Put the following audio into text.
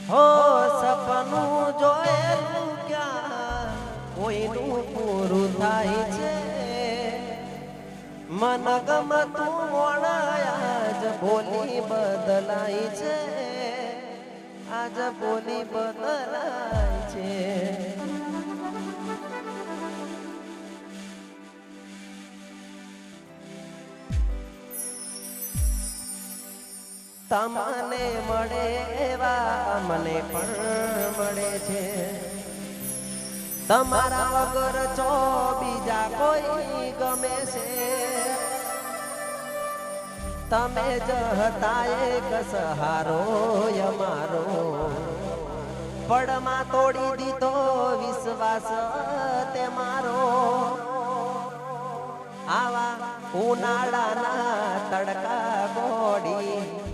હો સપનું જોયેલું ક્યાં કોઈનું પૂરું થાય છે મન ગમતું મોણાયા જ બોલી બદલાય છે આજ બોલી બદલાય છે તમને મળે એવા મને પણ મળે છે તમારા વગર છો બીજા કોઈ ગમે છે તમે જ હતા એક સહારો અમારો પડમાં તોડી દીધો વિશ્વાસ તે મારો આવા ઉનાળાના તડકા ગોડી